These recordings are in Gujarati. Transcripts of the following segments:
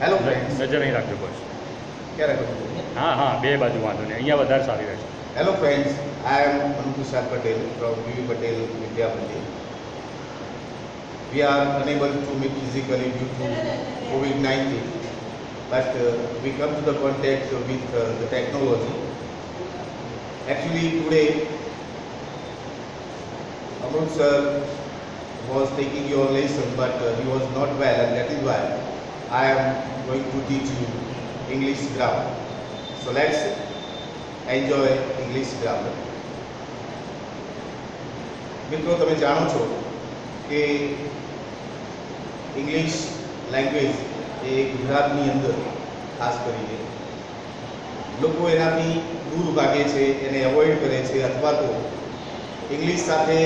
હેલો ફ્રેન્ડ્સ, નજર અહીં રાખજો બસ. ક્યારે કરું? હા હા, બે બાજુ વાંધો નહીં, અહીંયા વધારે સારી રહેશે. Hello friends, I am Anutushar Patel from VV Patel Vidya Mandir. We are unable to meet physically due to COVID-19, but we come to the contact with the technology. Actually, today, Amrut sir was taking your lesson, but he was not well, and that is why I am going to teach you English grammar. So let's enjoy English grammar. મિત્રો, તમે જાણો છો કે ઇંગ્લિશ લેંગ્વેજ એ ગુજરાતની અંદર ખાસ કરીને લોકો એનાથી દૂર ભાગે છે, એને એવોઇડ કરે છે, અથવા તો ઇંગ્લિશ સાથે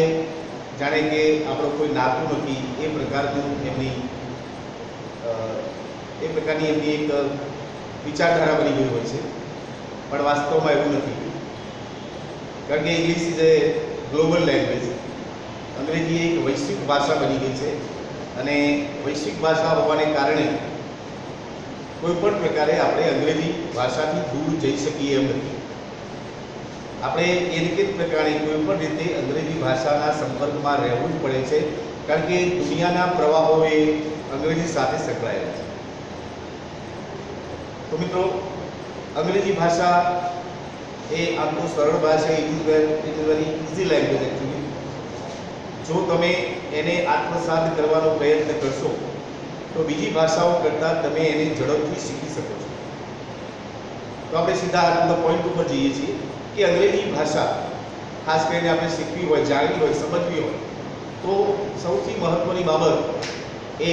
જાણે કે આપણો કોઈ નાતું નથી એ પ્રકારની એમની એક વિચારધારા બની ગઈ હોય છે. પણ વાસ્તવમાં એવું નથી, કારણ કે English is A global language. અંગ્રેજી એક વૈશ્વિક ભાષા બની ગઈ છે, અને વૈશ્વિક ભાષા હોવાને કારણે કોઈ પણ પ્રકારે આપણે અંગ્રેજી ભાષાથી દૂર જઈ શકીએ એમ નથી. આપણે એ રીતે પ્રકારે કોઈ પણ રીતે અંગ્રેજી ભાષાના સંપર્કમાં રહેવું જ પડે છે, કારણ કે દુનિયાના પ્રવાહો એ અંગ્રેજી સાથે સંકળાયેલા છે. તો મિત્રો, અંગ્રેજી ભાષા એ આમ તો સરળ ભાષા, it is very easy language actually. જો તમે એને આત્મસાત કરવાનો પ્રયત્ન કરશો તો બીજી ભાષાઓ કરતાં તમે એને ઝડપથી શીખી શકો છો. તો આપણે સીધા આજના પોઈન્ટ ઉપર જઈએ છીએ કે અંગ્રેજી ભાષા ખાસ કરીને આપણે શીખવી હોય, જાણવી હોય, સમજવી હોય તો સૌથી મહત્ત્વની બાબત એ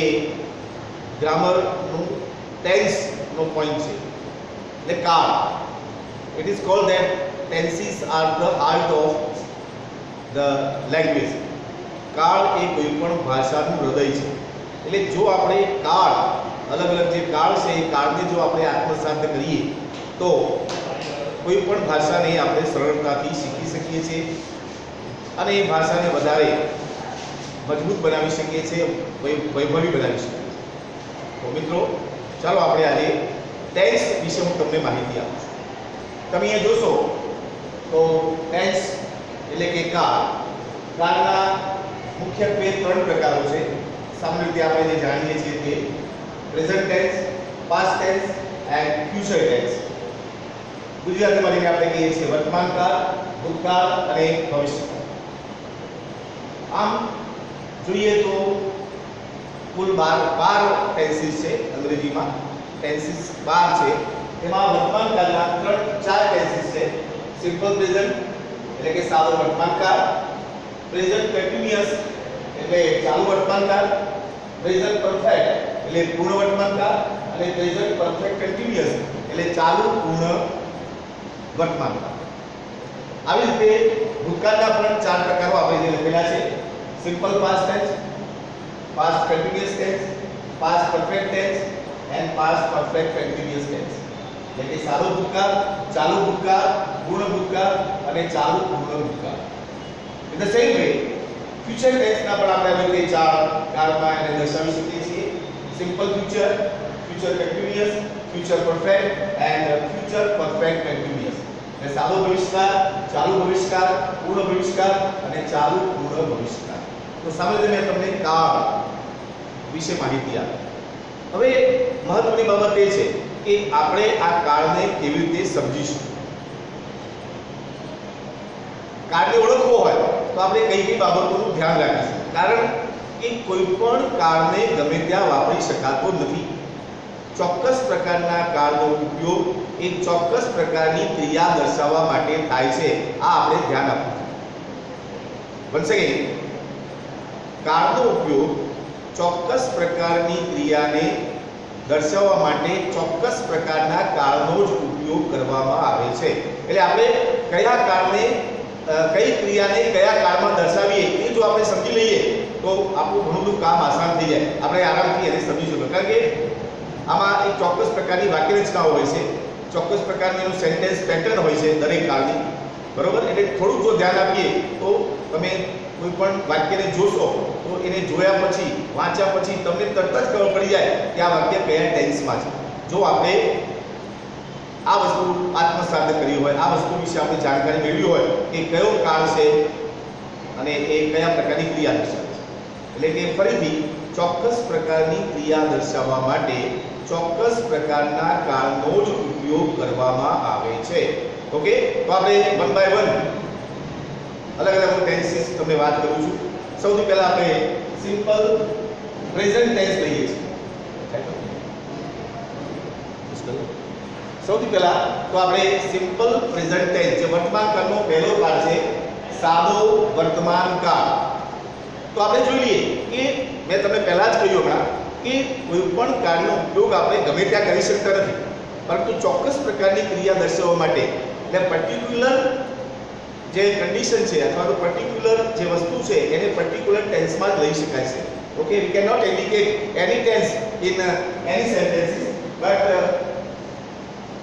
ગ્રામરનું ટેન્સનો પોઈન્ટ છે, એટલે કાળ. It is called that tenses are the heart of the language. કાળ એ કોઈ પણ ભાષાનું હૃદય છે. એટલે જો આપણે કાળ, અલગ અલગ જે કાળ છે એ કાળને જો આપણે આત્મસાત કરીએ તો કોઈ પણ ભાષાને આપણે સરળતાથી શીખી શકીએ છીએ અને એ ભાષાને વધારે મજબૂત બનાવી શકીએ છીએ, વૈભવી બનાવી શકીએ છીએ. તો મિત્રો, ચાલો આપણે આજે ટેન્સ વિશે હું તમને માહિતી આપું છું. તમે અહીંયા જોશો તો ટેન્સ એટલે કે કાળ. કાળના મુખ્યત્વે 3 પ્રકારો છે. સામાન્ય રીતે આપણે જે જાણીએ છીએ તે present tense, past tense and future tense. ગુજરાતીમાં જેને આપણે કહીએ છીએ વર્તમાન કાળ, ભૂતકાળ અને ભવિષ્યકાળ. આમ જોઈએ તો કુલ 12 ટેન્સીસ છે અંગ્રેજીમાં. ટેન્સીસ 12 છે. તેમાં વર્તમાન કાળના 4 ટેન્સીસ છે. સિમ્પલ પ્રેઝન્ટ એટલે કે સાદો વર્તમાન કાળ, પ્રેઝન્ટ કન્ટિન્યુઅસ એટલે ચાલુ વર્તમાન કાળ, પ્રેઝન્ટ પરફેક્ટ એટલે પૂર્ણ વર્તમાન કાળ અને પ્રેઝન્ટ પરફેક્ટ કન્ટિન્યુઅસ એટલે ચાલુ પૂર્ણ વર્તમાન કાળ. આવી રીતે ભૂતકાળના પણ 4 પ્રકારો આપણે જે લખેલા છે: simple past tense, past continuous tense, past perfect tense and past perfect continuous tense. એટલે કે સાદો ભૂતકાળ, ચાલુ ભૂતકાળ, પૂર્ણ ભૂતકાળ અને ચાલુ પૂર્ણ ભૂતકાળ. In the same way future ટેન્સના પણ આપણે આવી રીતે 4 કાળમાં એને દર્શાવી શકીએ છીએ: simple future, future continuous, future perfect and future perfect continuous. એટલે સાદો ભવિષ્યકાળ, ચાલુ ભવિષ્યકાળ, પૂર્ણ ભવિષ્યકાળ અને ચાલુ પૂર્ણ ભવિષ્યકાળ. તો સામાન્ય મેં તમને કાળ વિશે માહિતી આપી. હવે મહત્વની બાબત એ છે કે આપણે આ કાળને કેવી રીતે સમજીશું. કાળને ઓળખવો હોય તો આપણે કઈ કઈ બાબતોનું ધ્યાન રાખીશું, કારણ કે કોઈ પણ કાળને ગમે ત્યાં વાપરી શકાતો નથી. ચોક્કસ પ્રકારના કાળનો ઉપયોગ એક ચોક્કસ પ્રકારની ક્રિયા દર્શાવવા માટે થાય છે. આ આપણે ધ્યાન આપવું. વન્સ અગેન, કાળનો ઉપયોગ ચોક્કસ પ્રકારની ક્રિયાને દર્શાવવા માટે ચોક્કસ પ્રકારના કાળનો જ ઉપયોગ કરવામાં આવે છે. એટલે આપણે કયા કાળને, કઈ ક્રિયાને કયા કાળમાં દર્શાવીએ એ જો આપણે સમજી લઈએ તો આપણું ઘણું બધું કામ આસાન થઈ જાય. આપણે આરામથી એને સમજી શકીએ, કારણ કે આમાં એક ચોક્કસ પ્રકારની વાક્ય રચનાઓ હોય છે, ચોક્કસ પ્રકારનું એનું સેન્ટેન્સ પેટર્ન હોય છે દરેક કાળની, બરોબર. એટલે થોડુંક જો ધ્યાન આપીએ તો તમે કોઈ પણ વાક્યને જોશો તો એને જોયા પછી, વાંચ્યા પછી તમને તરત જ ખબર પડી જાય કે આ વાક્ય કયા ટેન્સમાં છે. જો આપણે આ વસ્તુ આત્મસાત કરી હોય, આ વસ્તુ વિશે આપણે જાણકારી મેળવી હોય કે કયો કાળ છે અને એ કયા પ્રકારની ક્રિયા દર્શાવે છે. એટલે કે ફરીથી ચોક્કસ પ્રકારની ક્રિયા દર્શાવવા માટે ચોક્કસ પ્રકારના કાળનો જ ઉપયોગ કરવામાં આવે છે. ઓકે, તો આપણે વન બાય વન અલગ અલગ ટેન્સીસ તમને વાત કરું છું. સૌથી પહેલા આપણે સિમ્પલ પ્રેઝન્ટ ટેન્સ લઈએ છીએ. સૌથી પહેલા તો આપણે સિમ્પલ પ્રેઝન્ટ ટેન્સ, જે વર્તમાન કાળનો પહેલો કાળ છે, સાદો વર્તમાન કાળ. તો આપણે જોઈ લઈએ કે મેં તમને પહેલા જ કહ્યું હમણાં કે કોઈ પણ કાળનો ઉપયોગ આપણે ગમે ત્યાં કરી શકતા નથી, પરંતુ ચોક્કસ પ્રકારની ક્રિયા દર્શાવવા માટે, એટલે પર્ટિક્યુલર જે કન્ડિશન છે અથવા તો પર્ટિક્યુલર જે વસ્તુ છે એને પર્ટિક્યુલર ટેન્સમાં જ લઈ શકાય છે. Okay, we can not indicate any tense in any sentences, but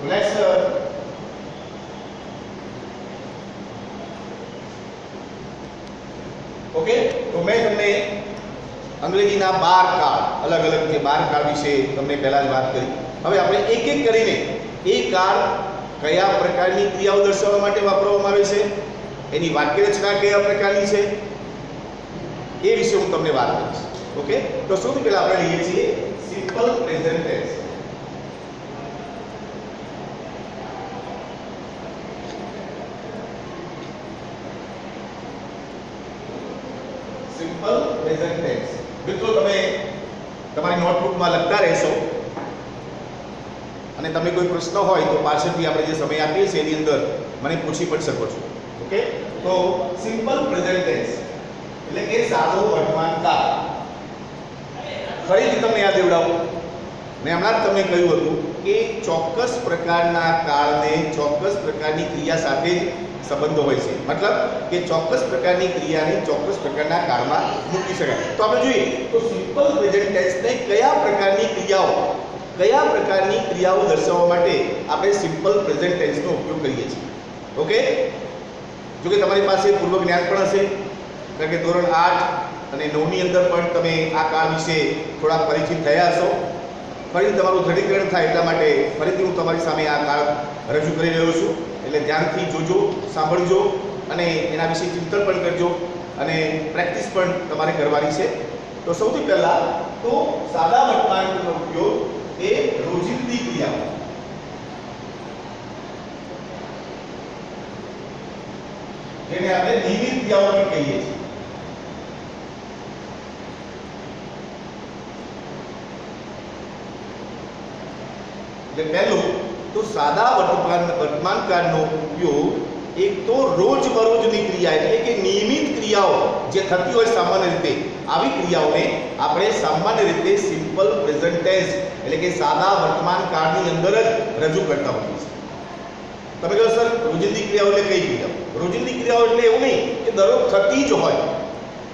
let's okay. તો મેં તમને અંગ્રેજીના 12 કાળ, અલગ અલગ જે 12 કાળ વિશે તમને પહેલા જ વાત કરી. હવે આપણે એક એક કરીને એ કાળ કયા પ્રકારની ક્રિયાઓ દર્શાવવા માટે વાપરવામાં આવે છે, એની વાક્ય રચના કયા પ્રકારની છે, એ વિશે હું તમને વાત કરીશ. ઓકે, તો સૌથી પહેલા આપણે લઈએ છીએ simple present tense. Simple present tense. મિત્રો તમે તમારી નોટબુકમાં લખતા રહેશો અને તમે કોઈ પ્રશ્ન હોય તો પાછળથી આપણે જે સમય આપીએ છીએ એની અંદર મને પૂછી પણ શકો છો. ઓકે, તો સિમ્પલ પ્રેઝન્ટ ટેન્સ એટલે કે સાદો વર્તમાન કાળ. ફરીથી તમને યાદ દેવડાવું, મેં હમણાં જ તમને કહ્યું હતું કે ચોક્કસ પ્રકારના કાળને ચોક્કસ પ્રકારની ક્રિયા સાથે જ સંબંધો હોય છે. મતલબ કે ચોક્કસ પ્રકારની ક્રિયાને ચોક્કસ પ્રકારના કાળમાં મૂકી શકાય. તો આપણે જોઈએ તો સિમ્પલ પ્રેઝન્ટ ટેન્સને કયા પ્રકારની ક્રિયાઓ દર્શાવવા માટે આપણે સિમ્પલ પ્રેઝન્ટ ટેન્સનો ઉપયોગ કરીએ છીએ. ઓકે, જો કે તમારી પાસે પૂર્વ જ્ઞાન પણ હશે, કારણ કે ધોરણ 8 અને 9 ની અંદર પણ તમે આ કાળ વિશે થોડા પરિચિત થયા હશો. ફરીથી તમારું દ્રઢીકરણ થાય એટલા માટે ફરીથી હું તમારી સામે આ કાળ રજૂ કરી રહ્યો છું. એટલે ધ્યાનથી જોજો, સાંભળજો અને એના વિશે ચિંતન પણ કરજો અને પ્રેક્ટિસ પણ તમારે કરવાની છે. તો સૌથી પહેલા તો સાદા વર્તમાનનો ઉપયોગ એ રોજિંદી ક્રિયાઓ, જેને આપણે નિયમિત ક્રિયાઓ પણ કહીએ છીએ. એટલે પહેલું તો સાદા વર્તમાન કાળનો ઉપયોગ એક તો રોજબરોજની ક્રિયા એટલે કે નિયમિત ક્રિયાઓ જે થતી હોય સામાન્ય રીતે, આવી ક્રિયાઓને આપણે સામાન્ય રીતે સિમ્પલ પ્રેઝન્ટ ટેન્સ એટલે કે સાદા વર્તમાન કાળની અંદર જ રજૂ કરતા હોઈએ છીએ. તમે કહો સર રોજિંદી ક્રિયાઓ એટલે કઈ ક્રિયાઓ? રોજિંદી ક્રિયાઓ એટલે એવું નહીં કે દરરોજ થતી જ હોય,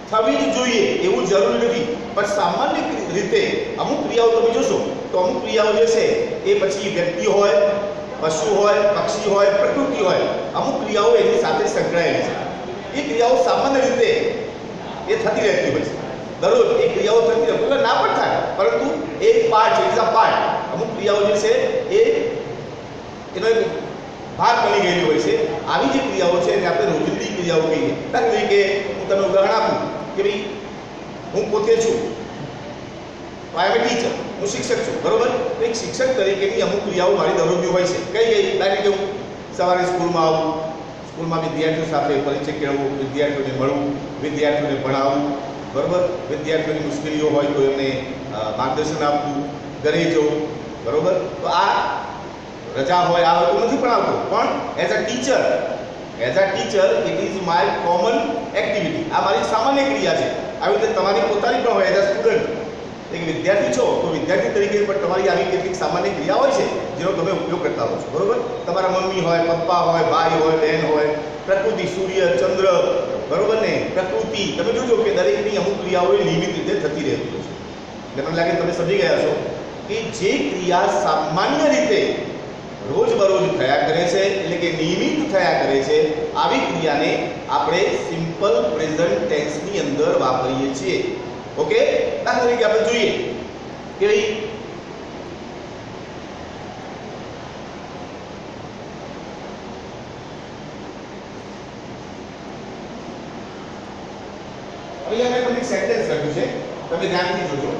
થવી જ જોઈએ એવું જરૂરી નથી, પણ સામાન્ય રીતે અમુક ક્રિયાઓ તમે જોશો તો અમુક ક્રિયાઓ જે છે એ પછી વ્યક્તિ હોય, પશુ હોય, પક્ષી હોય, પ્રકૃતિ હોય, અમુક ક્રિયાઓ એની સાથે સંકળાયેલી છે. એ ક્રિયાઓ સામાન્ય રીતે એ થતી રહેતી હોય છે, દરરોજ એ ક્રિયાઓ થતી રહે, એટલે ના પણ થાય, પરંતુ એક પાર્ટ છે, ઇઝ અ પાર્ટ. અમુક ક્રિયાઓ જે છે એ એનો એક ભાગ બની ગયેલી હોય છે. આવી જે ક્રિયાઓ છે એને આપણે રોજિંદી ક્રિયાઓ કહીએ. દાખલા તરીકે હું તમને ઉદાહરણ આપું કે ભાઈ હું પોતે છું, આઈ એમ એ ટીચર, હું શિક્ષક છું, બરોબર? તો એક શિક્ષક તરીકેની અમુક ક્રિયાઓ મારી દરરોજની હોય છે. કઈ દાખલા કે હું સવારે સ્કૂલમાં આવું, સ્કૂલમાં વિદ્યાર્થીઓ સાથે પરિચય કેળવવું, વિદ્યાર્થીઓને મળવું, વિદ્યાર્થીઓને ભણાવવું, બરોબર? વિદ્યાર્થીઓની મુશ્કેલીઓ હોય તો એમને માર્ગદર્શન આપવું, ઘરે જવું, બરોબર? તો આ રજા હોય આ હોય તો નથી ભણાવતો, પણ as a teacher it is my common activity. આ મારી સામાન્ય ક્રિયા છે. આવી રીતે તમારી પોતાની પણ હોય એઝ અ સ્ટુડન્ટ, એક વિદ્યાર્થી છો તો વિદ્યાર્થી તરીકે પણ તમારી આવી કેટલીક સામાન્ય ક્રિયા હોય છે જેનો તમે ઉપયોગ કરતા હો છો, બરોબર? તમારા મમ્મી હોય, પપ્પા હોય, ભાઈ હોય, બહેન હોય, પ્રકૃતિ, સૂર્ય, ચંદ્ર, બરોબર ને, પ્રકૃતિ, તમે જોજો કે દરેકની અમુક ક્રિયાઓ નિયમિત રીતે થતી રહેતી હોય છે. એટલે મને લાગે તમે સમજી ગયા છો કે જે ક્રિયા સામાન્ય રીતે રોજબરોજ થયા કરે છે એટલે કે નિયમિત થયા કરે છે, આવી ક્રિયાને આપણે સિમ્પલ પ્રેઝન્ટ ટેન્સની અંદર વાપરીએ છીએ. ઓકે, દાખલા તરીકે આપણે જોઈએ કે ભાઈ અહીંયા મેં તમને સેન્ટેન્સ લખ્યું છે, તમે ધ્યાનથી જોજો.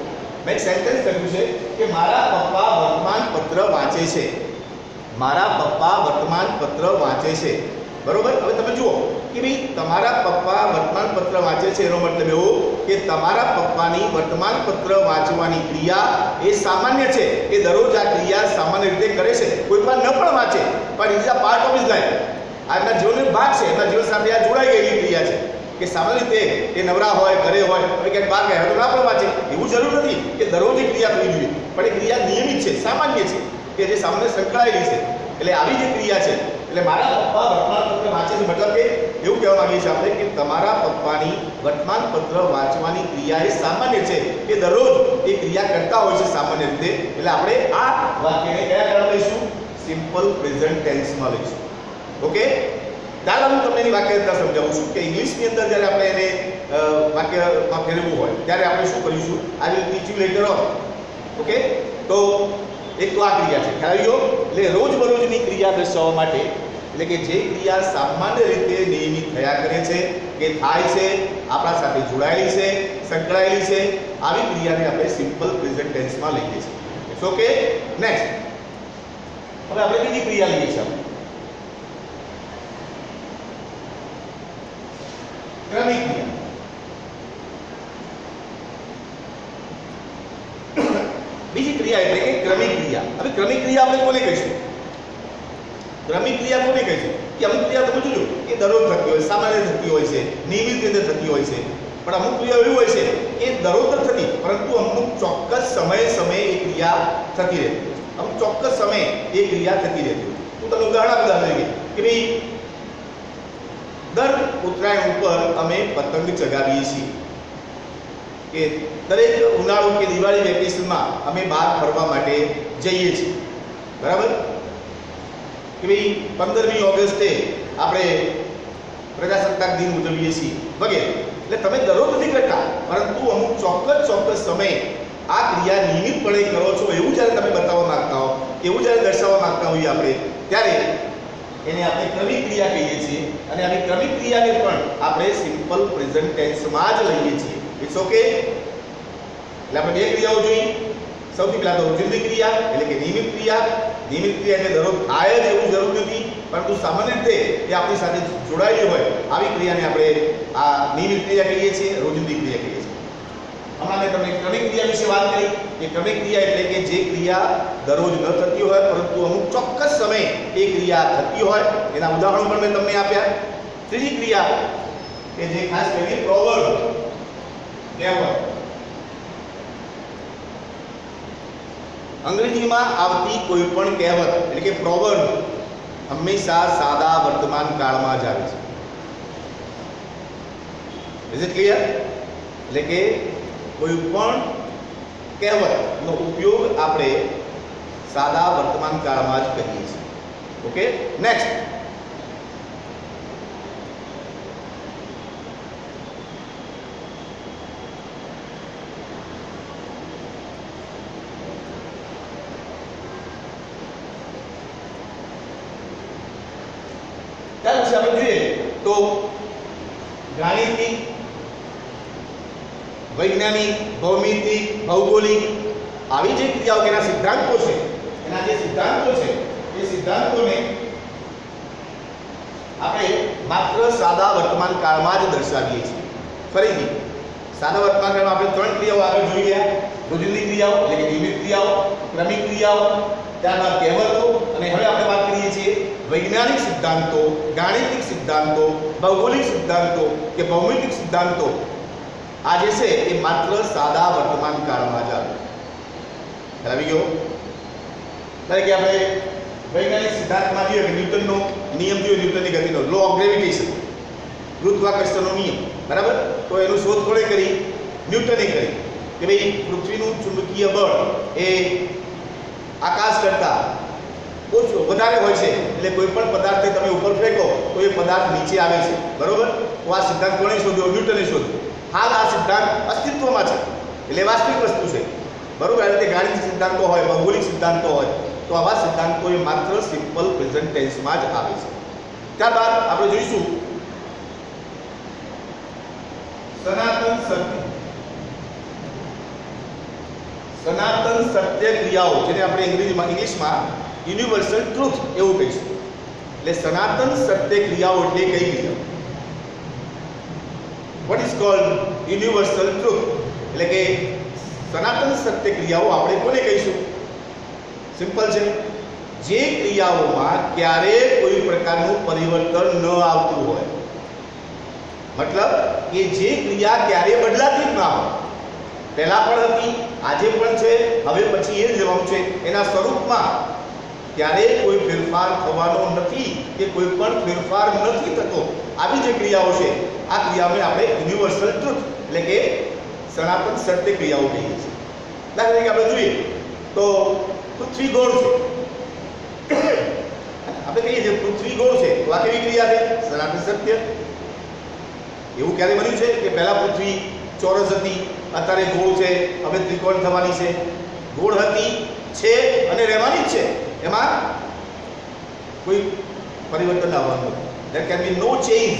મેં એક સેન્ટેન્સ લખ્યું છે કે મારા પપ્પા વર્તમાન પત્ર વાંચે છે. મારા પપ્પા વર્તમાન પત્ર વાંચે છે. બરોબર. હવે તમે જુઓ કે ભાઈ તમારા પપ્પા વર્તમાન પત્ર વાંચે છે એનો મતલબ એવો કે તમારા પપ્પાની વર્તમાન પત્ર વાંચવાની ક્રિયા એ સામાન્ય છે, એ દરરોજ આ ક્રિયા સામાન્ય રીતે કરે છે. કોઈ પણ ન પણ વાંચે પણ is a part of his life. આજના જીવનનો ભાગ છે, એના જીવન સાથે આ જોડાઈ ગયેલી ક્રિયા છે કે સામાન્ય રીતે એ નવરા હોય, ઘરે હોય, હવે ક્યાંક બહાર ગયા તો ના પણ વાંચે. એવું જરૂર નથી કે દરરોજ એ ક્રિયા થવી જોઈએ, પણ એ ક્રિયા નિયમિત છે, સામાન્ય છે, કે જે સામાન્ય સંકળાયેલી છે. એટલે આવી જે ક્રિયા છે, એટલે મારા પપ્પા વર્તમાન પત્ર વાંચે છે મતલબ કે એવું કહેવા માંગીએ છીએ આપણે કે તમારા પપ્પાની વર્તમાન પત્ર વાંચવાની ક્રિયા એ સામાન્ય છે, કે દરરોજ એ ક્રિયા કરતા હોય છે સામાન્ય રીતે. એટલે આપણે આ વાક્યને કયા કાળમાં લઈશું? સિમ્પલ પ્રેઝન્ટ ટેન્સમાં લઈશું. ઓકે. ચાલો હું તમને એની વાક્યરચના સમજાવું છું કે ઇંગ્લિશની અંદર જ્યારે આપણે એને વાક્યમાં ફેરવવું હોય ત્યારે આપણે શું કરીશું? I will teach you letter on. Okay. તો એક તો આ ક્રિયા છે, ખ્યાલ આવ્યો? એટલે રોજબરોજની ક્રિયા દર્શાવવા માટે, એટલે કે જે ક્રિયા સામાન્ય રીતે નિયમિત થયા કરે છે, કે થાય છે, આપણા સાથે જોડાયેલી છે, સંકળાયેલી છે, આવી ક્રિયાને આપણે સિમ્પલ પ્રેઝન્ટ ટેન્સમાં લઈએ છીએ. It's okay. નેક્સ્ટ હવે આપણે બીજી ક્રિયા લઈએ છીએ. ક્રમિક ક્રિયા. બીજી ક્રિયા એટલે કે ક્રમિક ક્રિયા. હવે ક્રમિક ક્રિયા આપણે કોને કહીશું? ક્રમિક ક્રિયા કોને કહીશું? કે અમુક ક્રિયા તમે જોજો કે દરરોજ થતી હોય, સામાન્ય થતી હોય છે, નિયમિત રીતે થતી હોય છે. પણ અમુક ક્રિયા એવી હોય છે કે દરરોજ નથી થતી, પરંતુ અમુક ચોક્કસ સમયે એ ક્રિયા થતી રહેતી હોય છે. અમુક ચોક્કસ સમયે એ ક્રિયા થતી રહેતી હોય. હું તમને ઉદાહરણ આપી કે ભાઈ દર ઉત્તરાયણ ઉપર અમે પતંગ ચગાવીએ છીએ, કે દરેક ઉનાળુ કે દિવાળી વેકેશનમાં અમે બહાર ફરવા માટે જઈએ છીએ. બરાબર. કે ભાઈ 15મી ઓગસ્ટે આપણે પ્રજાસત્તાક દિન ઉજવીએ છીએ વગેરે. એટલે તમે દરરોજ નથી કરતા, પરંતુ અમુક ચોક્કસ સમયે આ ક્રિયા નિયમિતપણે કરો છો એવું જ્યારે તમે બતાવવા માંગતા હો, એવું જ્યારે દર્શાવવા માંગતા હોઈએ આપણે, ત્યારે એને આપણે ક્રમિક ક્રિયા કહીએ છીએ. અને આવી ક્રમિક ક્રિયાને પણ આપણે સિમ્પલ પ્રેઝન્ટ ટેન્સમાં જ લઈએ છીએ. It's okay. એટલે આપણે બે ક્રિયાઓ જોઈ. સૌથી પહેલા તો રોજિંદી ક્રિયા એટલે કે નિયમિત ક્રિયા. નિયમિત ક્રિયા એટલે દરરોજ થાય જ એવું જરૂર નથી, પરંતુ સામાન્ય રીતે એ આપણી સાથે જોડાયેલી હોય આવી ક્રિયાને આપણે આ નિયમિત ક્રિયા કહીએ છીએ, રોજિંદી ક્રિયા કહીએ છીએ. હમણાં મેં તમને ક્રમિક ક્રિયા વિશે વાત કરી. એ ક્રમિક ક્રિયા એટલે કે જે ક્રિયા દરરોજ ન થતી હોય, પરંતુ અમુક ચોક્કસ સમયે એ ક્રિયા થતી હોય. એના ઉદાહરણો પણ મેં તમને આપ્યા. ત્રીજી ક્રિયા કે જે ખાસ કરીને પ્રોવર્બ કહેવત, અંગ્રેજીમાં આવતી કોઈ પણ કહેવત એટલે કે પ્રોવર્બ હંમેશા સાદા વર્તમાન કાળમાં જ આવે છે. Is it clear? એટલે કે કોઈ પણ કહેવતનો ઉપયોગ આપણે સાદા વર્તમાન કાળમાં જ કરીએ છીએ. ઓકે. નેક્સ્ટ ત્યાર પછી આપણે જોઈએ તો ગાણિતિક, વૈજ્ઞાનિક, ભૌમિતિક, ભૌગોલિક આવી જે ક્રિયાઓ એના સિદ્ધાંતો છે, એના જે સિદ્ધાંતો છે એ સિદ્ધાંતોને આપણે માત્ર સાદા વર્તમાન કાળમાં જ દર્શાવીએ છીએ. ફરીથી સાદા વર્તમાન કાળમાં આપણે ત્રણ ક્રિયાઓ આગળ જોઈ ગયા. રોજિંદી ક્રિયાઓ એટલે કે નિયમિત ક્રિયાઓ, ક્રમિક ક્રિયાઓ, ત્યારબાદ કહેવતો, અને હવે આપણે વાત કરીએ છીએ વૈજ્ઞાનિક સિદ્ધાંતો, ગાણિતિક સિદ્ધાંતો, ભૌગોલિક સિદ્ધાંતો કે ભૌમિતિક સિદ્ધાંતો. આ જે છે એ માત્ર સાદા વર્તમાન કાળમાં જ આવે. આવી ગયો? એટલે કે આપણે વૈજ્ઞાનિક સિદ્ધાંતમાં જોઈએ કે ન્યૂટનનો નિયમ જોઈએ, ન્યૂટનની ગતિનો લો ઓફ ગ્રેવિટેશન, ગુરુત્વાકર્ષણનો નિયમ. બરાબર. તો એનું શોધ કોણે કરી? ન્યૂટને કરી. કે ભાઈ પૃથ્વીનું ચુંબકીય બળ એ આકાશ કરતાં ઓછું વધારે હોય છે, એટલે કોઈ પણ પદાર્થને તમે ઉપર ફેંકો તો એ પદાર્થ નીચે આવે છે. બરોબર. તો આ સિદ્ધાંત કોણે શોધ્યો? ન્યૂટને શોધ્યો. હાલ આ સિદ્ધાંત અસ્તિત્વમાં છે, એટલે વાસ્તવિક વસ્તુ છે, બરોબર. આ રીતે ગાણિતિક સિદ્ધાંતો હોય, ભૌગોલિક સિદ્ધાંતો હોય, તો આવા સિદ્ધાંતો એ માત્ર સિમ્પલ પ્રેઝન્ટ ટેન્સમાં જ આવે છે. ત્યારબાદ આપણે જોઈશું સનાતન સત્ય ક્રિયાઓ, જેને આપણે ઇંગ્લિશમાં યુનિવર્સલ ટ્રુથ એવું કહીશું. એટલે સનાતન સત્ય ક્રિયાઓ એટલે કઈ ક્રિયાઓ? What is called universal truth? એટલે કે સનાતન સત્ય ક્રિયાઓ આપણે કોને કહીશું? સિમ્પલ છે, જે ક્રિયાઓમાં ક્યારેય કોઈ પ્રકારનું પરિવર્તન ન આવતું હોય. મતલબ કે જે ક્રિયા ક્યારેય બદલાતી જ ના હોય, પહેલા પણ હતી, આજે પણ છે, હવે પછી એ જ રહેવાનું છે, એના સ્વરૂપમાં ક્યારેય કોઈ ફેરફાર થવાનો નથી કે કોઈ પણ ફેરફાર નથી થતો, આવી જે ક્રિયાઓ છે આ ક્રિયાઓને આપણે યુનિવર્સલ ટ્રુથ એટલે કે સનાતન સત્ય ક્રિયાઓ કહીએ છીએ. દાખલા તરીકે આપણે જોઈએ તો પૃથ્વી ગોળ છે, આપણે કહીએ છીએ પૃથ્વી ગોળ છે, તો આ કેવી ક્રિયા છે? સનાતન સત્ય. એવું ક્યારે બન્યું છે કે પહેલા પૃથ્વી ચોરસ હતી, અત્યારે ગોળ છે, હવે ત્રિકોણ થવાની છે? ગોળ હતી, છે અને રહેવાની જ છે, એમાં કોઈ પરિવર્તન આવવાનું નથી. there can be no change,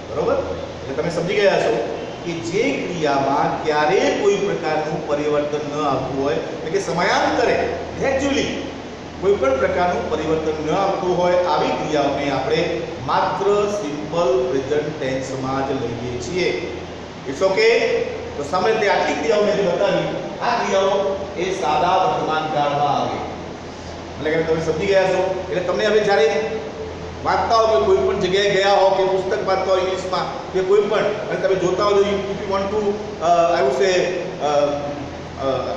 બરોબર. એટલે તમે સમજી ગયા છો કે જે ક્રિયામાં ક્યારેય કોઈ પ્રકારનું પરિવર્તન ન આવતું હોય, એટલે કે સમયાંતરે ગ્રેજ્યુઅલી કોઈ પણ પ્રકારનું પરિવર્તન ન આવતું હોય, આવી ક્રિયાઓને આપણે માત્ર સિમ્પલ પ્રેઝન્ટ ટેન્સમાં જ લઈએ છીએ. It's okay. તો સામે તે આટલી ક્રિયાઓ મેં જે બતાવી, આ ક્રિયાઓ એ સાદા વર્તમાન કાળમાં આવે. એટલે કે તમે સમજી ગયા છો. એટલે તમને હવે જ્યારે વાંચતા હો કે કોઈ પણ જગ્યાએ ગયા હો કે પુસ્તક વાંચતા હો ઇંગ્લિશમાં કે કોઈ પણ, અને તમે જોતા હો, if you want to I would say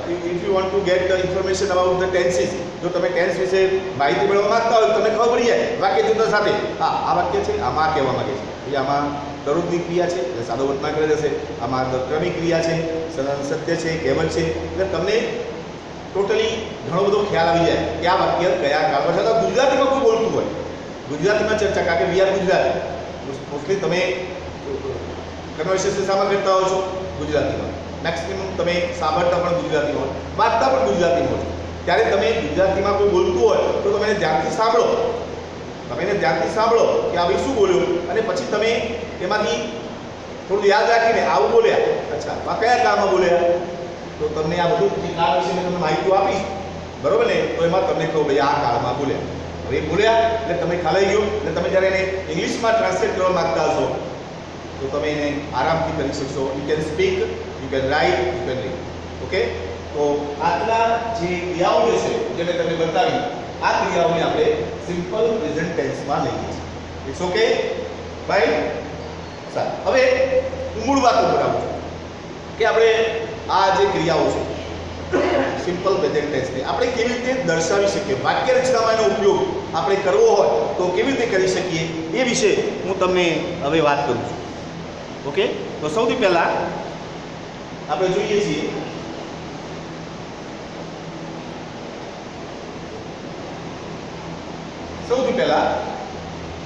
if you want to get the information about the tenses, જો તમે ટેન્સ વિશે માહિતી મેળવવા માંગતા હોય તો તમને ખબર પડી જાય વાક્ય જોતા સાથે, હા આ વાક્ય છે, આમાં કહેવા માંગે છે, એટલે આમાં તરુણની ક્રિયા છે એટલે સાદો વર્તમાન કરે જશે, આમાં ક્રમિક ક્રિયા છે, સત્ય છે, કહેવત છે, એટલે તમને ટોટલી ઘણો બધો ખ્યાલ આવી જાય કે આ વાક્ય કયા કાળમાં છે. તો ગુજરાતીમાં કોઈ બોલતું હોય, ગુજરાતીમાં ચર્ચા, કારણ કે વી આર ગુજરાતી, મોસ્ટલી તમે કન્વર્સેશન શામાં કરતા હો છો? ગુજરાતીમાં. મેક્સિમમ તમે સાંભળતા પણ ગુજરાતીમાં હોય, વાંચતા પણ ગુજરાતીમાં હોય. ત્યારે તમે ગુજરાતીમાં કોઈ બોલતું હોય તો તમે એને ધ્યાનથી સાંભળો, તમે એને ધ્યાનથી સાંભળો કે આ ભાઈ શું બોલ્યો, અને પછી તમે એમાંથી થોડું યાદ રાખીને આવું બોલ્યા, અચ્છા આ કયા કાળમાં બોલ્યા, તો તમને આ બધું જે કાળ વિશે તમને માહિતી આપીશ, બરોબર ને? તો એમાં તમને કહું ભાઈ આ કાળમાં બોલ્યા. હવે બોલ્યા એટલે તમે ખ્યાલ આવી ગયો. એટલે તમે જ્યારે એને ઇંગ્લિશમાં ટ્રાન્સલેટ કરવા માંગતા હશો તો તમે એને આરામથી કરી શકશો. You can speak, you can write, you can read. Okay. તો આટલા જે ક્રિયાઓ જે છે જેને તમે બતાવી, આ ક્રિયાઓને આપણે સિમ્પલ પ્રેઝન્ટ ટેન્સમાં લઈએ છીએ. ઇટ્સ ઓકે ભાઈ? સારું. હવે હું મૂળ વાત ઉપર આવું છું કે આપણે આ જે ક્રિયાઓ છે સિમ્પલ પ્રેઝન્ટ ટેન્સને આપણે કેવી રીતે દર્શાવી શકીએ, વાક્ય રચનામાં એનો ઉપયોગ આપણે કરવો હોય તો કેવી રીતે કરી શકીએ, એ વિશે હું તમને હવે વાત કરું છું. ઓકે. તો સૌથી પહેલા આપણે જોઈએ છીએ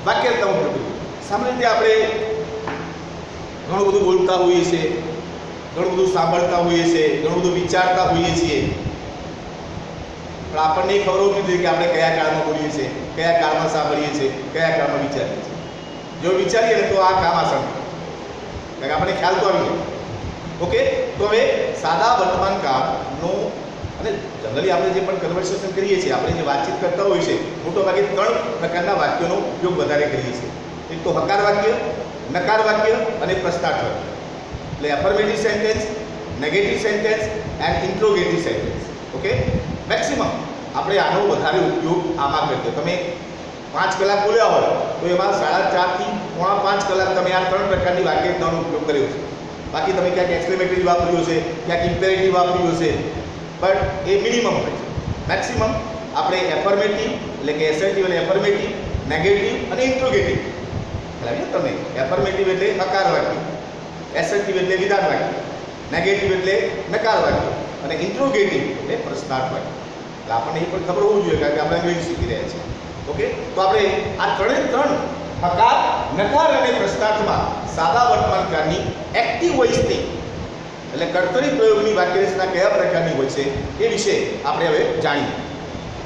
વાક્ય રચનામાં ઉપયોગ. સામાન્ય રીતે આપણે ઘણું બધું બોલતા હોઈએ છીએ, ઘણું બધું સાંભળતા હોઈએ છીએ, ઘણું બધું વિચારતા હોઈએ છીએ, પણ આપણને ખબર હોતી નથી કે આપણે કયા કાળમાં બોલીએ છીએ, કયા કાળમાં સાંભળીએ છીએ, કયા કાળમાં વિચારીએ છીએ. જો વિચારીએ ને તો આ કામ આસાન, કારણ કે આપણને ખ્યાલ તો આવી જાય. ઓકે. તો હવે સાદા વર્તમાન કાળનો, અને જનરલી આપણે જે પણ કન્વર્સેશન કરીએ છીએ, આપણે જે વાતચીત કરતા હોઈએ છીએ, મોટાભાગે 3 પ્રકારના વાક્યોનો ઉપયોગ વધારે કરીએ છીએ. એક તો હકાર વાક્ય, નકાર વાક્ય અને પ્રશ્નાર્થ વાક્ય. એટલે affirmative sentence, negative sentence and interrogative sentence. Okay. Maximum આપણે આનો વધારે ઉપયોગ આમાં કરીએ. તમે 5 કલાક બોલ્યા હોય તો એમાં 4.5 થી 4.5 કલાક તમે આ 3 પ્રકારની વાક્ય રચનાનો ઉપયોગ કર્યો છે. બાકી તમે ક્યાંક એક્સક્લેમેટરી વાપર્યું છે, ક્યાંક ઇમ્પેરેટિવ વાપર્યું છે, બટ એ મિનિમમ હોય છે. મેક્સિમમ આપણે એફર્મેટિવ એટલે કે એસર્ટિવ અને એફર્મેટિવ, નેગેટિવ અને ઇન્ટ્રોગેટિવ. એટલે તમે એફર્મેટિવ એટલે હકાર વાક્ય, એસર્ટિવ એટલે વિધાન વાક્ય, નેગેટિવ એટલે નકાર વાક્ય અને ઇન્ટ્રોગેટિવ એટલે પ્રશ્નાર્થ વાક્ય. એટલે આપણને એ પણ ખબર હોવું જોઈએ કારણ કે આપણે અંગ્રેજી શીખી રહ્યા છીએ. ઓકે. તો આપણે આ 3 હકાર, નકાર અને પ્રશ્નાર્થમાં સાદા વર્તમાનકાળની એક્ટિવ વોઇસની એટલે કર્તરી પ્રયોગની વાક્યરચના કયા પ્રકારની હોય છે એ વિશે આપણે હવે જાણીએ.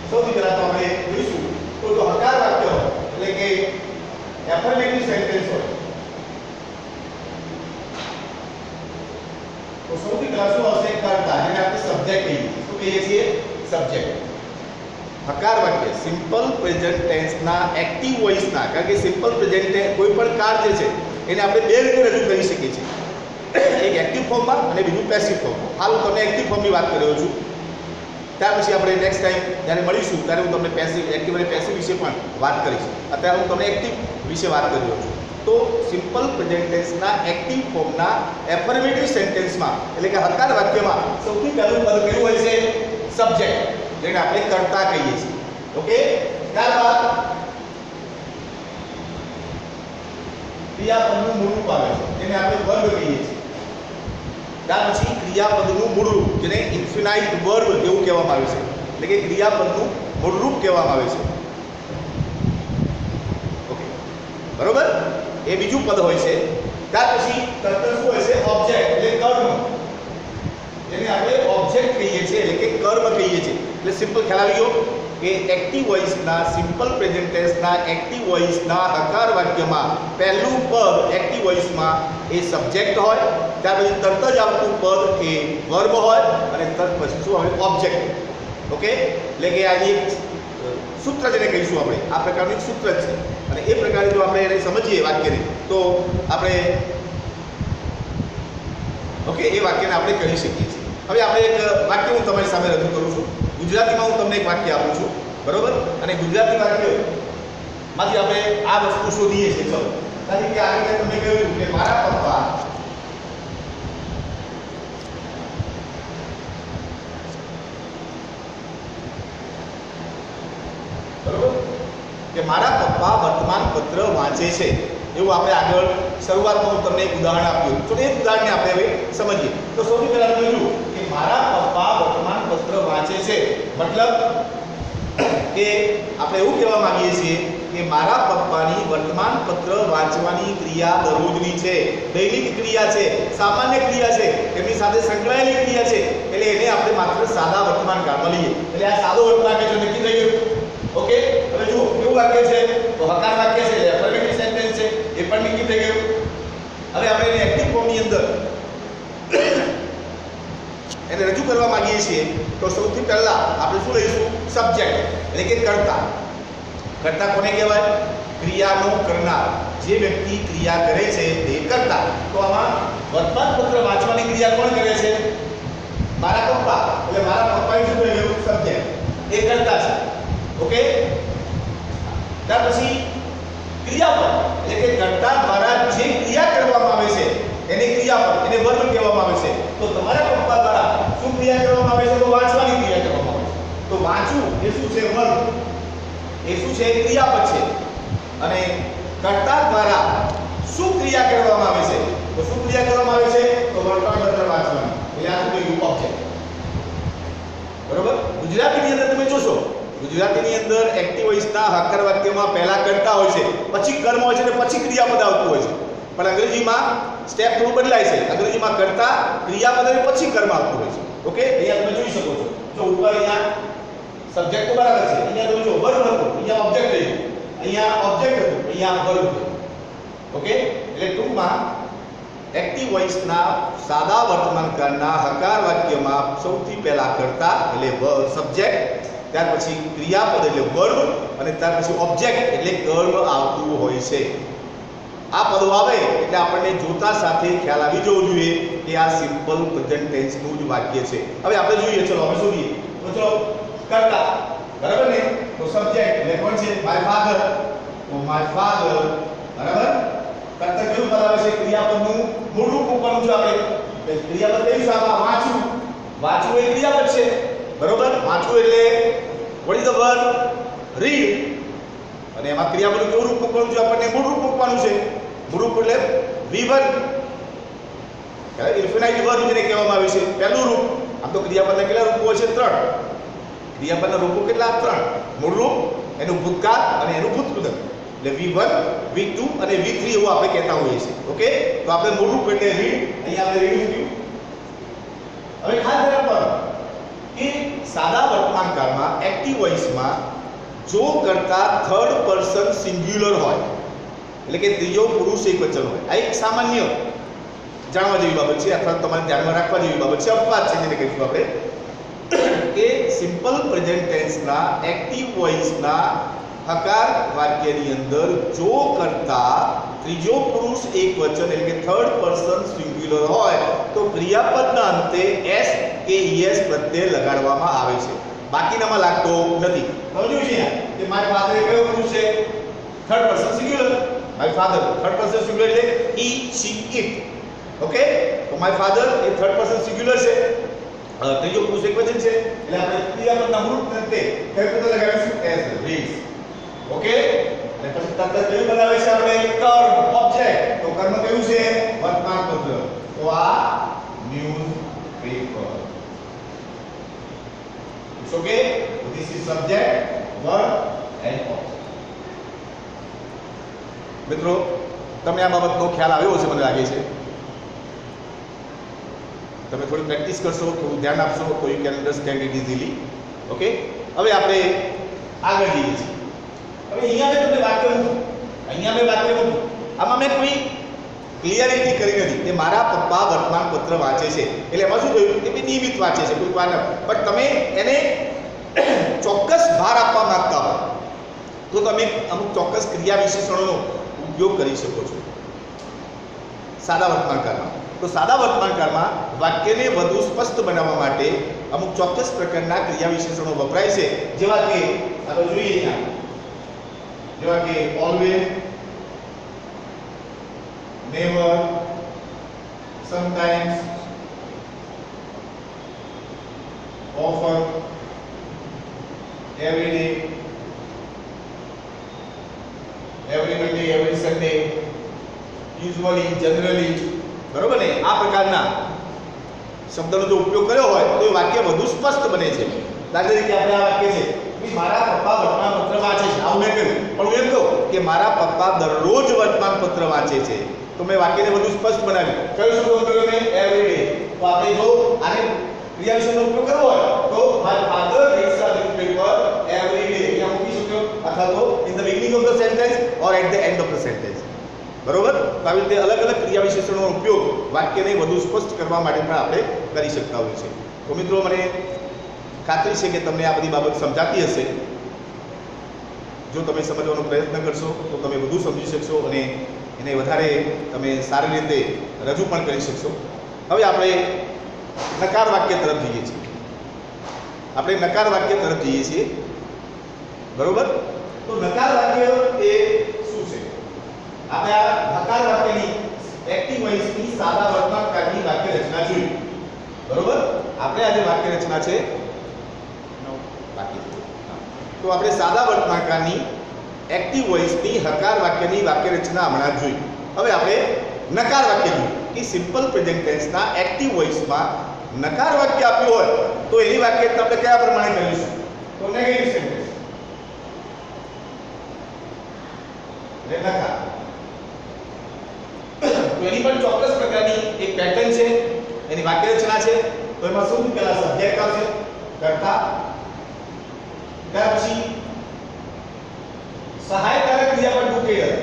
સૌથી પહેલા તો આપણે જોઈશું કોઈ તો હકાર વાક્ય હોય એટલે કે એફર્મેટિવ સેન્ટેન્સ હોય તો સૌથી પહેલા શું આવશે? કર્તા, જેને આપણે સબ્જેક્ટ કહીએ. શું કહીએ છીએ? સબ્જેક્ટ. હકાર વાક્ય સિમ્પલ પ્રેઝન્ટ ટેન્સના એક્ટિવ વોઇસના, કારણ કે સિમ્પલ પ્રેઝન્ટ ટેન્સ કોઈ પણ કાર જે છે એને આપણે બે રીતે રજૂ કરી શકીએ છીએ, એક એક્ટિવ ફોર્મમાં અને બીજું પેસિવ ફોર્મમાં. હાલ હું તમને એક્ટિવ ફોર્મની વાત કરી રહ્યો છું. ત્યાર પછી આપણે નેક્સ્ટ ટાઈમ જ્યારે મળીશું ત્યારે હું તમને એક્ટિવ અને પેસિવ વિશે પણ વાત કરીશ. અત્યારે હું તમને એક્ટિવ વિશે વાત કરી રહ્યો છું. તો સિમ્પલ પ્રેઝન્ટ ટેન્સના એક્ટિવ ફોર્મના એફર્મેટિવ સેન્ટેન્સમાં એટલે કે હકાર વાક્યમાં સૌથી પહેલું પદ કયું હોય છે? સબ્જેક્ટ, જેને આપણે કર્તા કહીએ છીએ. ઓકે, ત્યારબાદ ક્રિયાપદનું મૂળ રૂપ આવે છે, જેને આપણે વર્બ કહીએ છીએ. ત્યાર પછી ક્રિયાપદનું મૂળ રૂપ, જેને ઇન્ફિનાઇટ વર્બ એવું કહેવામાં આવે છે, એટલે કે ક્રિયાપદનું મૂળ રૂપ કહેવામાં આવે છે. ઓકે, બરોબર, એ બીજું પદ હોય છે. ત્યાર પછી તરત શું હોય છે? ઓબ્જેક્ટ, એટલે કર્મ, જેને આપણે ઓબ્જેક્ટ કહીએ છીએ, એટલે કે કર્મ કહીએ છીએ. એટલે સિમ્પલ ખ્યાલ આવી ગયો કે એક્ટિવ વોઇસના સિમ્પલ પ્રેઝન્ટ ટેન્સના એક્ટિવ વોઇસના હકાર વાક્યમાં પહેલું પદ એક્ટિવ વોઇસમાં એ સબ્જેક્ટ હોય, ત્યાર પછી તરત જ આવતું પદ એ વર્બ હોય અને તરત પછી શું હોય? ઓબ્જેક્ટ. ઓકે, એટલે કે આ એક સૂત્ર જેને કહીશું આપણે, આ પ્રકારનું એક સૂત્ર જ છે. અને એ પ્રકારે જો આપણે એને સમજીએ વાક્યને તો આપણે ઓકે એ વાક્યને આપણે કહી શકીએ છીએ. હવે આપણે એક વાક્ય હું તમારી સામે રજૂ કરું છું. ગુજરાતીમાં હું તમને એક વાક્ય આપું છું, બરોબર? અને ગુજરાતી વાક્યમાંથી આપણે આ વસ્તુ શોધીએ છીએ. ચલો, કારણ કે આગળ મેં તમને કહ્યું કે મારા પપ્પા વર્તમાન પત્ર વાંચે છે, એવું આપણે આગળ શરૂઆતમાં હું તમને એક ઉદાહરણ આપ્યું. તો એ ઉદાહરણને આપણે હવે સમજીએ. તો સૌથી પહેલા જોયું કે મારા પપ્પા વર્તમાન પત્ર વાંચે છે, મતલબ કે આપણે એવું કહેવા માંગીએ છીએ કે મારા પપ્પાની વર્તમાન પત્ર વાંચવાની ક્રિયા દરરોજની છે, દૈનિક ક્રિયા છે, સામાન્ય ક્રિયા છે, એમની સાથે સંકળાયેલી ક્રિયા છે. એટલે એને આપણે માત્ર સાદા વર્તમાન કાળમાં લઈએ. એટલે આ સાદો વર્તમાન કે નક્કી થઈ ગયું. ઓકે, હવે જુઓ કેવું વાક્ય છે? તો હકાર વાક્ય છે, એટલે એફર્મેટિવ સેન્ટેન્સ છે, એ પણ નક્કી થઈ ગયું. હવે આપણે એને એક્ટિવ ફોર્મની અંદર એને રજૂ કરવા માંગીએ છીએ. તો સૌથી પહેલા આપણે શું લઈશું? સબ્જેક્ટ, એટલે કે કર્તા. કર્તા કોને કહેવાય? ક્રિયાનો કરનાર. જે વ્યક્તિ ક્રિયા કરે છે તે કર્તા. તો આમાં વર્તમાન પત્ર વાંચવાની ક્રિયા કોણ કરે છે? મારા પપ્પા. એટલે મારા પપ્પાએ શું કર્યું? સબ્જેક્ટ, એ કર્તા છે. ઓકે, ત્યાર પછી ક્રિયાપદ, એટલે કે કર્તા દ્વારા જે ક્રિયા કરવામાં આવે છે એને ક્રિયાપદ, એને વર્બ કહેવામાં આવે છે. તો તમારા પપ્પા દ્વારા શું ક્રિયા કરવામાં આવે છે? તો વાંચવાની ક્રિયા કરવામાં આવે છે. તો વાંચવું એ શું છે? વર્બ. એ શું છે? ક્રિયાપદ છે. અને કર્તા દ્વારા શું ક્રિયા કરવામાં આવે છે? તો શું ક્રિયા કરવામાં આવે છે? તો વર્તમાન પત્ર વાંચવાની. એટલે આ શું કહ્યું? ઓબ્જેક્ટ. બરોબર? ગુજરાતીની અંદર તમે જોશો, ગુજરાતીની અંદર એક્ટિવ વોઇસના હકાર વાક્યમાં પહેલા કર્તા હોય છે, પછી કર્મ હોય છે અને પછી ક્રિયાપદ આવતું હોય છે. પણ અંગ્રેજીમાં સ્ટેપ થોડું બદલાય છે. અંગ્રેજીમાં કર્તા, ક્રિયાપદ અને પછી કર્મ આવતું હોય છે. ઓકે, અહીંયા તમે જોઈ શકો છો. જો ઉપર અહીંયા સબ્જેક્ટ તો બરાબર છે, અહીંયા તો જો વર્બ હતો, અહીંયા ઓબ્જેક્ટ થયું, અહીંયા ઓબ્જેક્ટ હતું, અહીંયા વર્બ થયું. ઓકે, એટલે ટૂંકમાં એક્ટિવ વોઇસના સાદા વર્તમાનકાળના હકાર વાક્યમાં સૌથી પહેલા કર્તા એટલે સબ્જેક્ટ, ત્યાર પછી ક્રિયાપદ એટલે વર્બ અને ત્યાર પછી ઓબ્જેક્ટ એટલે કર્મ આવતું હોય છે. આ પદો આવે એટલે આપણને જોતા સાથે ખ્યાલ આવી જવો જોઈએ કે આ સિમ્પલ પ્રેઝન્ટ ટેન્સનું જ વાક્ય છે. હવે આપણે જોઈએ, ચલો હવે શોધીએ. તો ચલો, કર્તા, બરાબર ને? તો સબ્જેક્ટ એટલે કોણ છે? My father. તો માય ફાધર, બરાબર? કર્તા કેવું પદ આવે છે? ક્રિયાપદનું મૂળ રૂપ મૂકવાનું છે આપણે. ક્રિયાપદ કયું છે આમાં? વાંચવું. વાંચવું એ ક્રિયાપદ છે, બરોબર? વાંચવું એટલે what is the verb? read. અને એમાં ક્રિયાપદનું કેવું રૂપ મૂકવાનું છે? આપણને મૂળ રૂપ મૂકવાનું છે. મૂળ રૂપ એટલે V1. ઇન્ફિનાઇટ વર્બ જેને કહેવામાં આવે છે. પહેલું રૂપ. આમ તો ક્રિયાપદના કેટલા રૂપો હોય છે? 3. ક્રિયાપદના રૂપો કેટલા? 3. મૂળ રૂપ, એનું ભૂતકાળ અને એનું ભૂતકૃત. એટલે V1 V2 અને V3 એવું આપણે કહેતા હોઈએ છીએ. ઓકે, તો આપણે મોટું એટલે રીડ, અહીંયા આપણે રીડ મૂક્યું. હવે ખાસ ધ્યાન આપવાનું કે સાદા વર્તમાનકાળમાં એક્ટિવ વોઇસમાં જો કરતા થર્ડ પર્સન સિંગ્યુલર હોય, એટલે કે ત્રીજો પુરુષ એકવચન હોય. આ એક સામાન્ય જાણવા જેવી બાબત છે, અથવા તમારે ધ્યાનમાં રાખવા જેવી બાબત છે, અપવાદ છે જેને કહીશું આપણે, કે સિમ્પલ પ્રેઝન્ટ ટેન્સના એક્ટિવ વોઇસના હકાર વાક્યની અંદર જો કરતા ત્રીજો પુરુષ એકવચન એટલે કે થર્ડ પર્સન સિંગ્યુલર હોય તો ક્રિયાપદના અંતે s કે es પ્રત્યય લગાડવામાં આવે છે, બાકીનામાં લાગતો નથી. સમજ્યું છે કે માય ફાધર કયો પુરુષ છે? Third person singular. My father third person singular એટલે he she it. ઓકે, તો my father A third person singular છે, ત્રીજો પુરુષ એકવચન છે, એટલે આપણે ક્રિયાપદના મૂળ અંતે કયો પદ લગાવીશું? s reads. ઓકે, અને પછી તરત જ કયું બનાવે છે આપણે? કર્મ, ઓબ્જેક્ટ. તો કર્મ કયું છે? વર્તમાનપત્ર. તો આ newspaper. It's okay. This is subject, verb and object. મિત્રો, તમને આ બાબતનો ખ્યાલ આવ્યો છે મને લાગે છે. તમે થોડી પ્રેક્ટિસ કરશો, થોડું ધ્યાન આપશો, તો you can understand it easily. Okay, હવે આપણે આગળ જઈએ છીએ. હવે અહીંયા મેં તમને વાક્ય મૂક્યું, અહીંયા મેં વાક્ય મૂક્યું, આમાં મેં કોઈ ક્લિયરિટી કરી નથી કે મારા પપ્પા વર્તમાનપત્ર વાંચે છે, એટલે એમાં શું થયું કે ભાઈ નિયમિત વાંચે છે, કોઈ વાર બટ તમે એને ચોક્કસ ભાર આપવા માંગતા હો તો તમે અમુક ચોક્કસ ક્રિયા વિશેષણોનો ઉપયોગ કરી શકો છો સાદા વર્તમાનકાળમાં. તો સાદા વર્તમાનકાળમાં વાક્યને વધુ સ્પષ્ટ બનાવવા માટે અમુક ચોક્કસ પ્રકારના ક્રિયા વિશેષણો વપરાય છે, જેવા કે આપણે જોઈએ અહીંયા, જેવા કે always, never, sometimes, often, every day, every Monday, every Sunday, usually, generally. બરોબર ને? આ પ્રકારના શબ્દનો જો ઉપયોગ કર્યો હોય તો એ વાક્ય વધુ સ્પષ્ટ બને છે. દાખલા તરીકે આપણે આ વાક્ય છે કે મારા પપ્પા વર્તમાનપત્ર વાંચે છે, આવું મેં કહ્યું, પણ હું એમ કહું કે મારા પપ્પા દરરોજ વર્તમાનપત્ર વાંચે છે, તો મેં વાક્યને વધુ સ્પષ્ટ બનાવ્યું. કયું શું કહ્યું મેં? Every day. તો આપણે જો આને ક્રિયા વિશેષણનો ઉપયોગ કરવો હોય તો my father reads the newspaper every day અહીંયા મૂકી શકો, અથવા તો in the beginning of the sentence or at the end of the sentence. બરોબર? તો આવી રીતે અલગ અલગ ક્રિયા વિશેષણોનો ઉપયોગ વાક્યને વધુ સ્પષ્ટ કરવા માટે પણ આપણે કરી શકતા હોઈએ છીએ. તો મિત્રો, મને ખાતરી છે કે તમને આ બધી બાબત સમજાતી હશે. જો તમે સમજવાનો પ્રયત્ન કરશો તો તમે વધુ સમજી શકશો અને એને વધારે તમે સારી રીતે રજૂ પણ કરી શકશો. હવે આપણે નકાર વાક્ય તરફ જઈએ છીએ. આપણે નકાર વાક્ય તરફ જઈએ છીએ. બરોબર? તો નકાર વાક્ય એ શું છે? આપણે આ નકાર વાક્યની એક્ટિવ વોઇસની સાદા વર્તમાનકાળની વાક્ય રચના જોઈ. બરોબર? આપણે આજે વાક્ય રચના છે બાકી. તો આપણે સાદા વર્તમાનકાળની એક્ટિવ વોઇસની હકાર વાક્યની વાક્ય રચના હમણાં જોઈ. હવે આપણે નકાર વાક્ય જોઈએ કે સિમ્પલ પ્રેઝન્ટ ટેન્સના એક્ટિવ વોઇસમાં નકાર વાક્ય આપ્યું હોય તો એની વાક્ય આપણે કયા પ્રમાણે કરીશું? તો નેગેટિવ સેન્ટેન્સ એટલે નકાર. તો એની પણ ચોક્કસ પ્રકારની એક પેટર્ન છે, એની વાક્ય રચના છે. તો એમાં શું પહેલા સબ્જેક્ટ આવશે, કર્તા, ત્યાર પછી સહાયકારક ક્રિયાપદ ડુકેડર.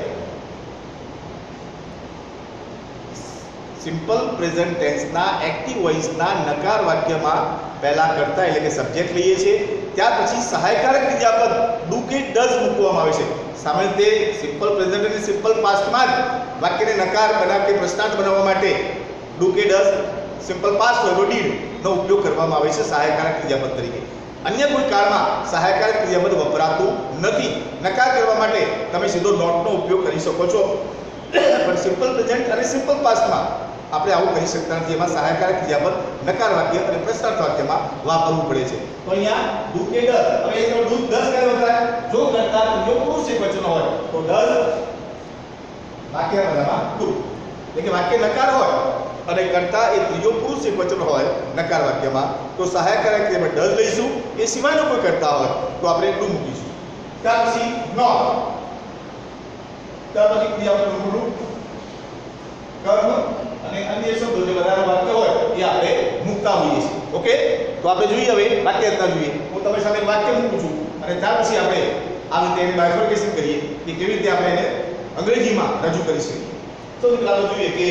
સિમ્પલ પ્રેઝન્ટ ટેન્સના એક્ટિવ વોઇસના નકાર વાક્યમાં પહેલા કર્તા એટલે કે સબ્જેક્ટ લઈએ છીએ, ત્યાર પછી સહાયકારક ક્રિયાપદ ડુ કે ડઝ મૂકવામાં આવે છે. સામાન્ય રીતે સિમ્પલ પ્રેઝન્ટ અને સિમ્પલ પાસ્ટમાં જ વાક્યને નકાર કે પ્રશ્નાર્થ બનાવવા માટે ડુ કે ડઝ, સિમ્પલ પાસ્ટ હોય તો ડીડ નો ઉપયોગ કરવામાં આવે છે સહાયકારક ક્રિયાપદ તરીકે. અન્ય કોઈ કાળમાં સહાયકારક ક્રિયાપદ વપરાતું નથી. નકાર કરવા માટે તમે સીધો નોટનો ઉપયોગ કરી શકો છો, પણ સિમ્પલ પ્રેઝન્ટ અને સિમ્પલ પાસ્ટમાં આપણે આવું કરી શકતા નથી. એમાં સહાયકારક ક્રિયાપદ નકાર વાક્ય અને પ્રશ્નાર્થ વાક્યમાં વાપરવું પડે છે. તો અહીંયા ડુ કે ડઝ, હવે એનો ડુ ડઝ ક્યારે વપરાય? જો કરતા ત્રીજો પુરુષ એકવચન હોય તો ડઝ વાક્ય બધામાં ડુ, એટલે કે વાક્ય નકાર હોય અને કરતા એ ત્રીજો પુરુષ એકવચન હોય નકાર વાક્યમાં તો સહાયકારક ક્રિયાપદ ડઝ લઈશું. એ સિવાયનો કોઈ કરતા હોય તો આપણે ડુ મૂકીશું. ત્યાર પછી નોટ. ત્યાર પછી ક્રિયાપદનું રૂપ, કર્મ અને અન્ય શબ્દો જે વધારે વાક્ય હોય એ આપણે મૂકતા હોઈએ છીએ. ઓકે, તો આપણે જોઈએ હવે વાક્ય રચના જોઈએ. હું તમારી સામે એક વાક્ય મૂકું છું અને ત્યાર પછી આપણે આ રીતે એની બાયફર્કેશન કરીએ કે કેવી રીતે આપણે એને અંગ્રેજીમાં રજૂ કરી શકીએ. તો મિત્રો આપણે જોઈએ કે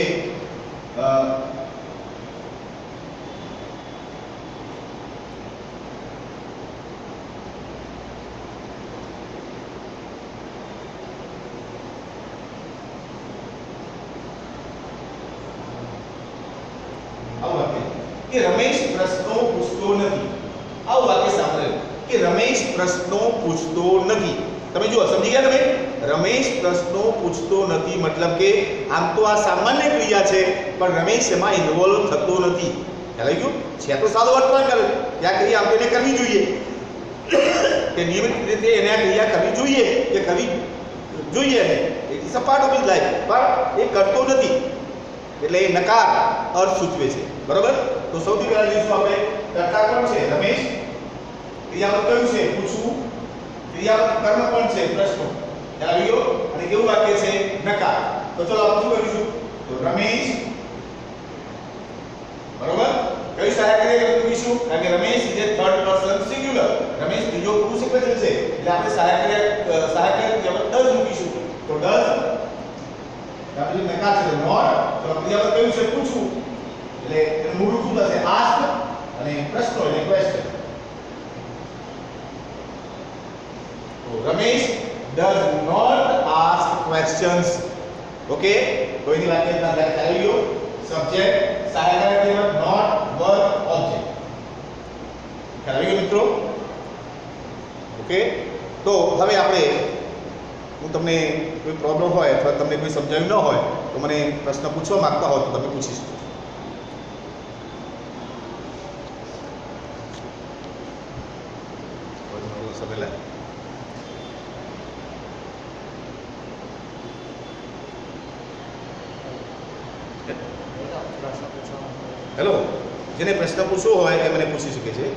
કે રમેશ પ્રશ્નો પૂછતો નથી. આવું વાક્ય સાંભળેલું કે રમેશ પ્રશ્નો પૂછતો નથી. તમે જુઓ, સમજી ગયા તમે? રમેશ પ્રશ્નો પૂછતો નથી મતલબ કે આમ તો આ સામાન્ય ક્રિયા છે પણ રમેશ એમાં ઇન્વોલ્વ થતો નથી. ખ્યાલ આવી ગયો? છે તો સાદો વર્તમાન કરે, ત્યાં ક્રિયા આપણે કરવી જોઈએ કે નિયમિત રીતે એને આ ક્રિયા કરવી જોઈએ કે કરવી જોઈએ એને. It is a part of his life, પણ એ કરતો નથી એટલે એ નકાર અર્થ સૂચવે છે. બરોબર? તો સૌથી પહેલા જોઈશું આપણે કર્તા કોણ છે? રમેશ. ક્રિયાપદ કયું છે? પૂછવું. ક્રિયાપદ કર્મ કોણ છે? પ્રશ્નો. ખ્યાલ આવી ગયો? અને કેવું વાક્ય છે? નકાર. તો ચલો આપણે શું કરીશું? તો રમેશ, બરોબર, કઈ સહાયક ક્રિયા મૂકીશું? કારણ કે Ramesh is A third person singular. Ramesh બીજો પુરુષ એકવચન છે એટલે આપણે સહાયક ક્રિયાપદ ડઝ મૂકીશું. તો ડઝ આપણે જે નકાર છે નોટ. તો ક્રિયાપદ કયું છે? પૂછવું. એટલે એનું મૂળ રૂપ શું થશે? આસ્ક અને પ્રશ્નો એટલે ક્વેશ્ચન. તો Ramesh does not ask questions. Okay, તો એની વાક્ય રચના ખ્યાલ આવી ગયો. સબ્જેક્ટ, સહાયક ક્રિયાપદ, નોટ, વર્બ, ઓબ્જેક્ટ. ખ્યાલ આવી ગયો મિત્રો? ઓકે, તો હવે આપણે હું તમને કોઈ પ્રોબ્લેમ હોય અથવા તમને કોઈ સમજાયું ન હોય તો મને પ્રશ્ન પૂછવા માંગતા હો તો તમે પૂછી શકો. હેલો, જેને પ્રશ્ન પૂછવો હોય એ મને પૂછી શકે છે.